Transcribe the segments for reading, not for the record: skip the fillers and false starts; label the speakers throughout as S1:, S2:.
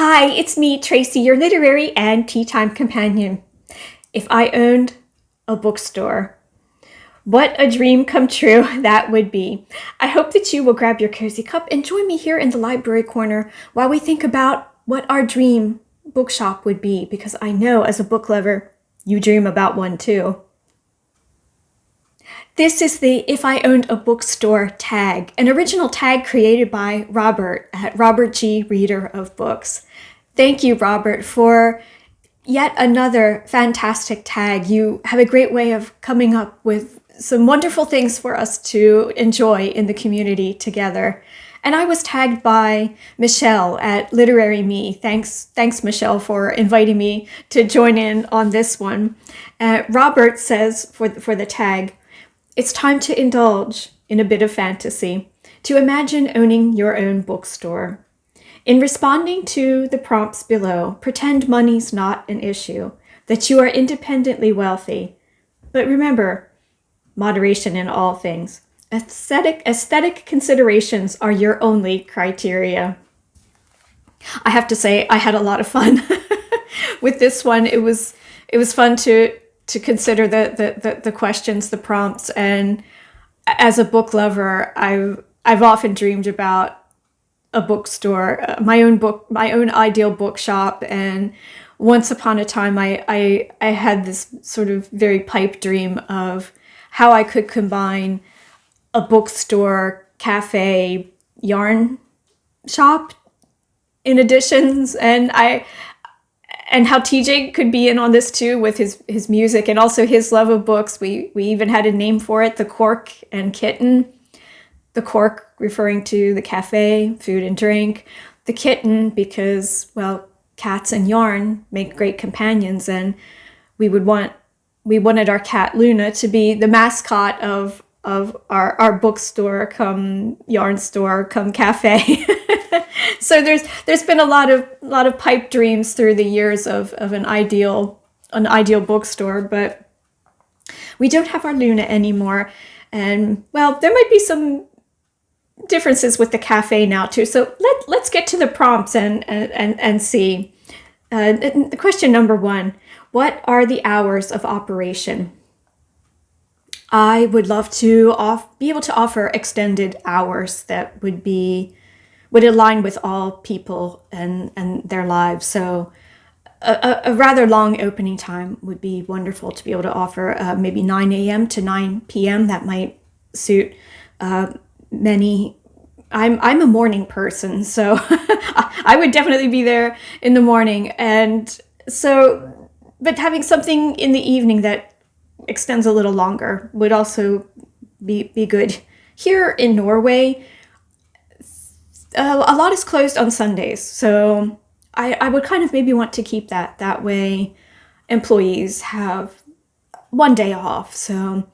S1: Hi, it's me, Tracy, your literary and tea time companion. If I owned a bookstore, what a dream come true that would be. I hope that you will grab your cozy cup and join me here in the library corner while we think about what our dream bookshop would be, because I know as a book lover, you dream about one too. This is the If I Owned a Bookstore tag, an original tag created by Robert at Robert G. Reader of Books. Thank you, Robert, for yet another fantastic tag. You have a great way of coming up with some wonderful things for us to enjoy in the community together. And I was tagged by Michelle at Literary Me. Thanks, Michelle, for inviting me to join in on this one. Robert says for the tag, it's time to indulge in a bit of fantasy, to imagine owning your own bookstore. In responding to the prompts below, pretend money's not an issue, that you are independently wealthy. But remember, moderation in all things. Aesthetic considerations are your only criteria. I have to say, I had a lot of fun with this one. It was fun to consider the questions, the prompts, and as a book lover, I've often dreamed about a bookstore, my own ideal bookshop. And once upon a time, I had this sort of very pipe dream of how I could combine a bookstore, cafe, yarn shop in additions, and how TJ could be in on this too with his music and also his love of books. We even had a name for it, the Cork and Kitten. The cork referring to the cafe, food and drink. The kitten because, well, cats and yarn make great companions, and we wanted our cat Luna to be the mascot of our bookstore come yarn store come cafe. So there's been a lot of pipe dreams through the years of an ideal bookstore, but we don't have our Luna anymore. And well, there might be some differences with the cafe now too. So let's get to the prompts and see. Question number 1, what are the hours of operation? I would love to be able to offer extended hours that would align with all people and their lives. So a rather long opening time would be wonderful to be able to offer, maybe 9 a.m. to 9 p.m. That might suit many. I'm a morning person, so I would definitely be there in the morning. And so, but having something in the evening that extends a little longer would also be good. Here in Norway, a lot is closed on Sundays, so I would kind of maybe want to keep that way. Employees have one day off, so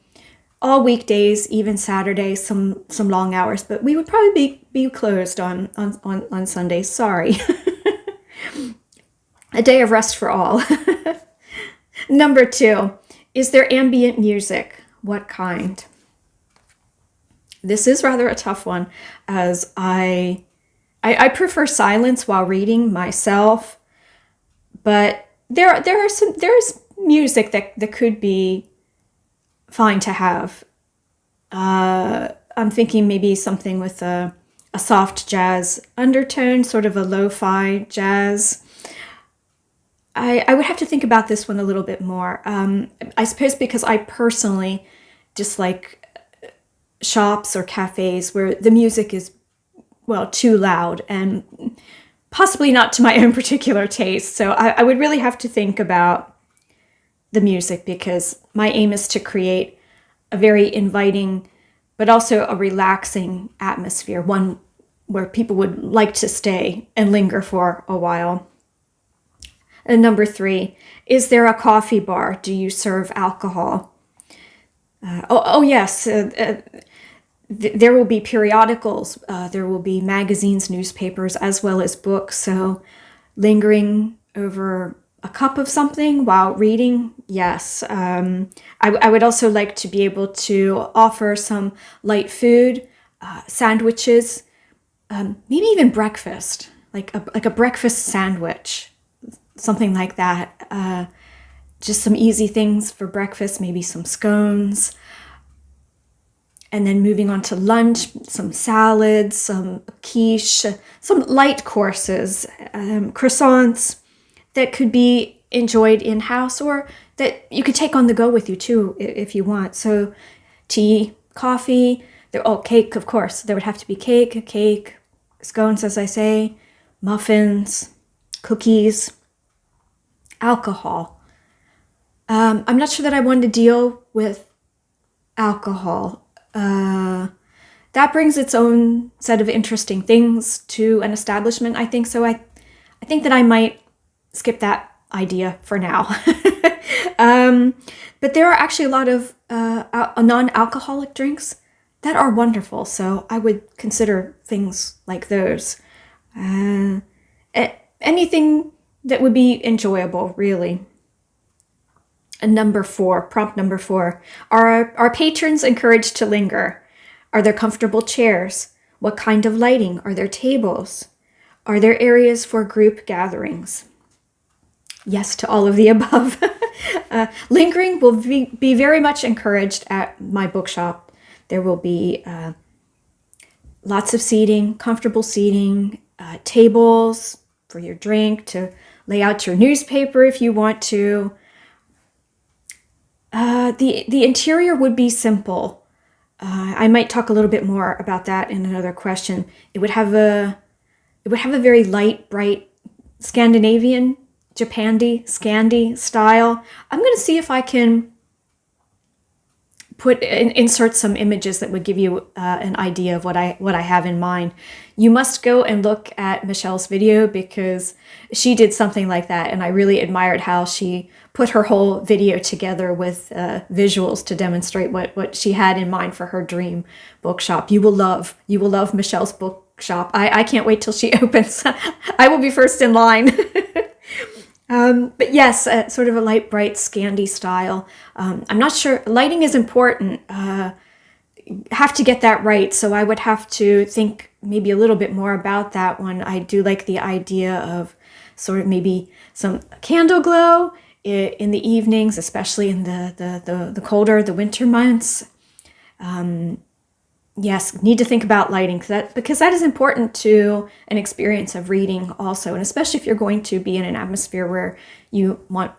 S1: all weekdays, even Saturdays, some long hours, but we would probably be closed on Sundays. Sorry. A day of rest for all. Number 2, is there ambient music? What kind? This is rather a tough one, as I prefer silence while reading myself, but there's music that could be fine to have. I'm thinking maybe something with a soft jazz undertone, sort of a lo-fi jazz. I would have to think about this one a little bit more. I suppose because I personally dislike shops or cafes where the music is, well, too loud and possibly not to my own particular taste. So I would really have to think about the music, because my aim is to create a very inviting but also a relaxing atmosphere, one where people would like to stay and linger for a while. And number 3, is there a coffee bar? Do you serve alcohol? Yes, there will be periodicals, there will be magazines, newspapers, as well as books. So lingering over a cup of something while reading, yes. I would also like to be able to offer some light food, sandwiches, maybe even breakfast. like a breakfast sandwich, something like that. Just some easy things for breakfast, maybe some scones. And then moving on to lunch, some salads, some quiche, some light courses, croissants that could be enjoyed in-house or that you could take on the go with you too if you want. So tea, coffee, cake, of course. There would have to be cake, scones, as I say, muffins, cookies, alcohol. I'm not sure that I wanted to deal with alcohol. That brings its own set of interesting things to an establishment, I think. So I think that I might skip that idea for now. But there are actually a lot of non-alcoholic drinks that are wonderful. So I would consider things like those. Anything that would be enjoyable, really. And prompt number 4. Are patrons encouraged to linger? Are there comfortable chairs? What kind of lighting? Are there tables? Are there areas for group gatherings? Yes to all of the above. Lingering will be very much encouraged at my bookshop. There will be lots of seating, comfortable seating, tables for your drink, to lay out your newspaper if you want to. The interior would be simple. I might talk a little bit more about that in another question. It would have a very light, bright Scandinavian, Scandi style. I'm going to see if I can insert some images that would give you an idea of what I have in mind. You must go and look at Michelle's video because she did something like that, and I really admired how she put her whole video together with visuals to demonstrate what she had in mind for her dream bookshop. You will love Michelle's bookshop. I can't wait till she opens. I will be first in line. But yes, sort of a light, bright, Scandi style. I'm not sure. Lighting is important. Have to get that right. So I would have to think maybe a little bit more about that one. I do like the idea of sort of maybe some candle glow in the evenings, especially in the colder, the winter months. Yes, need to think about lighting because that is important to an experience of reading also, and especially if you're going to be in an atmosphere where you want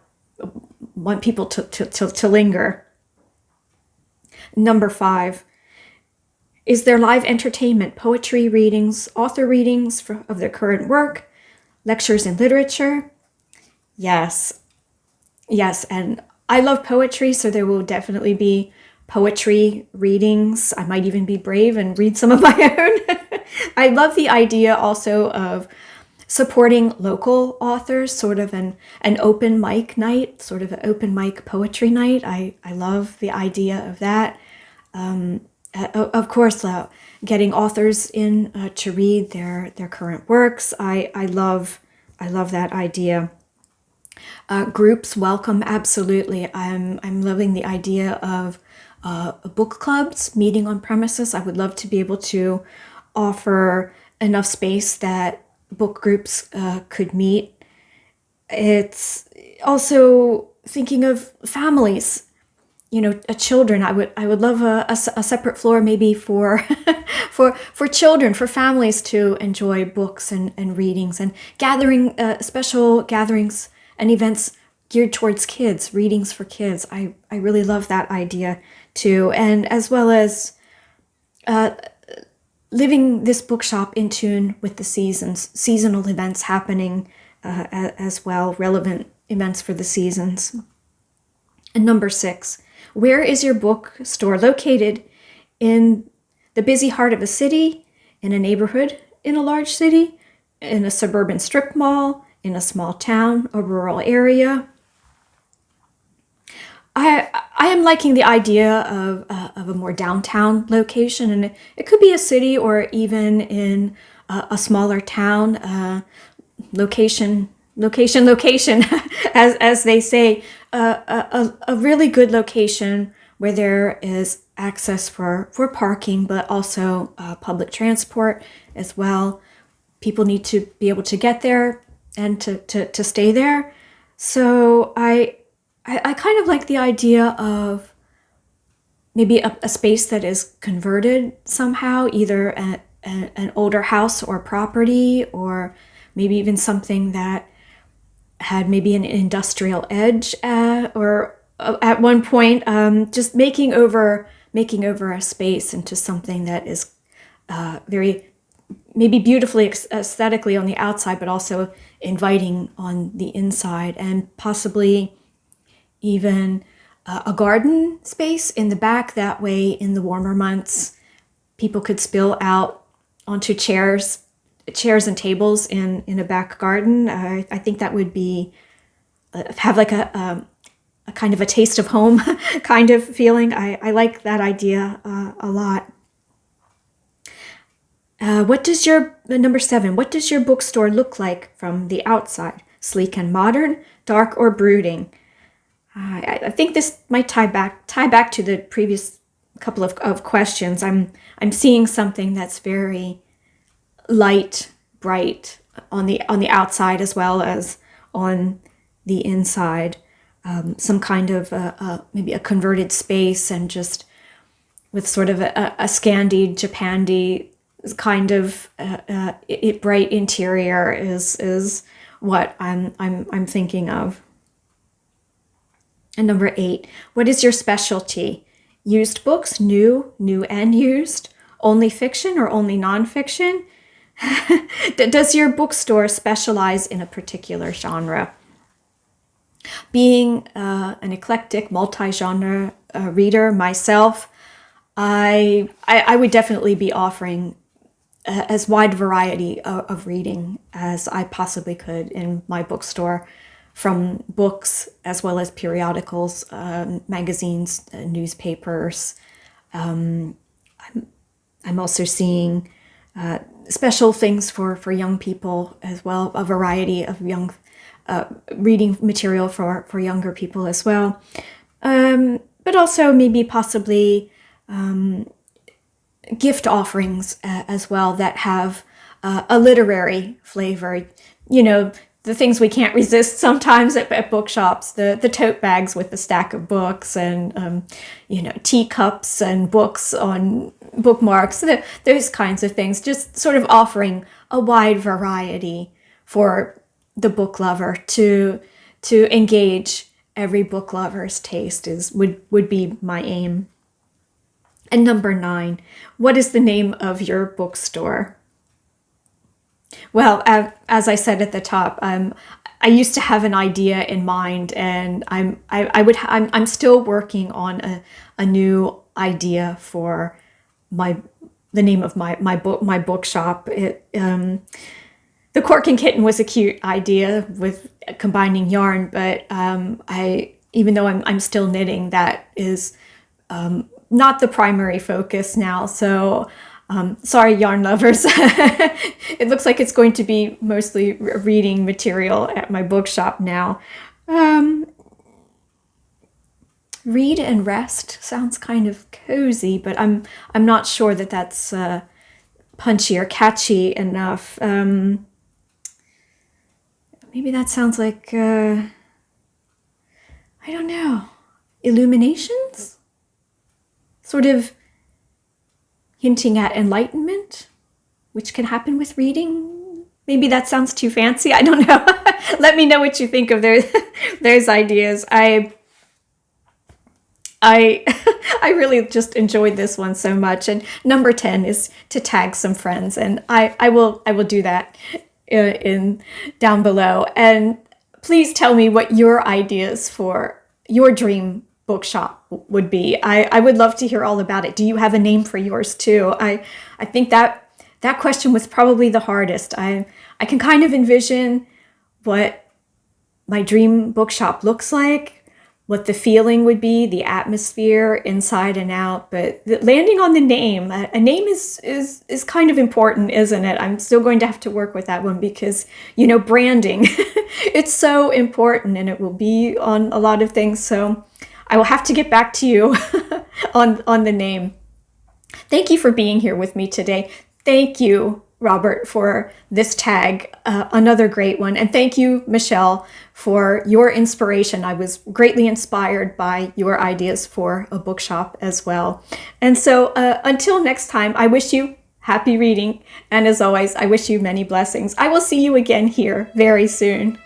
S1: people to linger. Number 5, is there live entertainment, poetry readings, author readings of their current work, lectures in literature? Yes, and I love poetry, so there will definitely be poetry readings. I might even be brave and read some of my own. I love the idea also of supporting local authors, sort of an open mic night, sort of an open mic poetry night. I love the idea of that. Of course, getting authors in to read their current works. I love that idea. Groups welcome, absolutely. I'm loving the idea of book clubs meeting on premises. I would love to be able to offer enough space that book groups could meet. It's also thinking of families, children. I would love a separate floor maybe for for children, for families to enjoy books and readings, and special gatherings and events geared towards kids, readings for kids. I really love that idea too. And as well as living this bookshop in tune with the seasons, seasonal events happening as well, relevant events for the seasons. And number 6, where is your bookstore located? In the busy heart of a city, in a neighborhood, in a large city, in a suburban strip mall, in a small town, a rural area? I am liking the idea of a more downtown location, and it could be a city or even in a smaller town. Location, as they say. A really good location where there is access for parking, but also public transport as well. people need to be able to get there and to stay there. So I kind of like the idea of maybe a space that is converted somehow, either an older house or property, or maybe even something that had maybe an industrial edge, or at one point, just making over a space into something that is very maybe beautifully aesthetically on the outside, but also inviting on the inside, and possibly even a garden space in the back. That way, in the warmer months, people could spill out onto chairs and tables in a back garden. I think that would be have like a kind of a taste of home kind of feeling. I like that idea a lot. Number 7, what does your bookstore look like from the outside? Sleek and modern, dark or brooding? I think this might tie back to the previous couple of questions. I'm seeing something that's very light, bright on the outside as well as on the inside. Some kind of maybe a converted space, and just with sort of a Scandi, Japandi kind of bright interior is what I'm thinking of. And number 8, what is your specialty? Used books, new and used? Only fiction or only nonfiction? Does your bookstore specialize in a particular genre? Being an eclectic, multi-genre reader myself, I would definitely be offering as wide variety of reading as I possibly could in my bookstore, from books as well as periodicals, magazines, newspapers. I'm also seeing special things for young people as well, a variety of young reading material for younger people as well. But also maybe possibly gift offerings as well that have a literary flavor. You know, the things we can't resist sometimes at bookshops, the tote bags with the stack of books, and teacups and books on bookmarks, those kinds of things. Just sort of offering a wide variety for the book lover to engage every book lover's taste would be my aim. And number 9, what is the name of your bookstore? Well, as I said at the top, I used to have an idea in mind, and I'm still working on a new idea for the name of my bookshop. The Cork and Kitten was a cute idea with combining yarn, but even though I'm still knitting, that is not the primary focus now. So sorry, yarn lovers. It looks like it's going to be mostly reading material at my bookshop now. Read and rest sounds kind of cozy, but I'm not sure that that's punchy or catchy enough. Maybe that sounds like I don't know, illuminations? Sort of hinting at enlightenment, which can happen with reading. Maybe that sounds too fancy. I don't know. Let me know what you think of those ideas. I really just enjoyed this one so much. And number 10 is to tag some friends, and I will do that in down below. And please tell me what your ideas for your dream bookshop would be. I would love to hear all about it. Do you have a name for yours too? I think that question was probably the hardest. I can kind of envision what my dream bookshop looks like, what the feeling would be, the atmosphere inside and out, but landing on the name, a name is kind of important, isn't it? I'm still going to have to work with that one because, branding, it's so important, and it will be on a lot of things. So I will have to get back to you on the name. Thank you for being here with me today. Thank you Robert, for this tag, another great one. And thank you, Michelle, for your inspiration. I was greatly inspired by your ideas for a bookshop as well. And so until next time, I wish you happy reading. And as always, I wish you many blessings. I will see you again here very soon.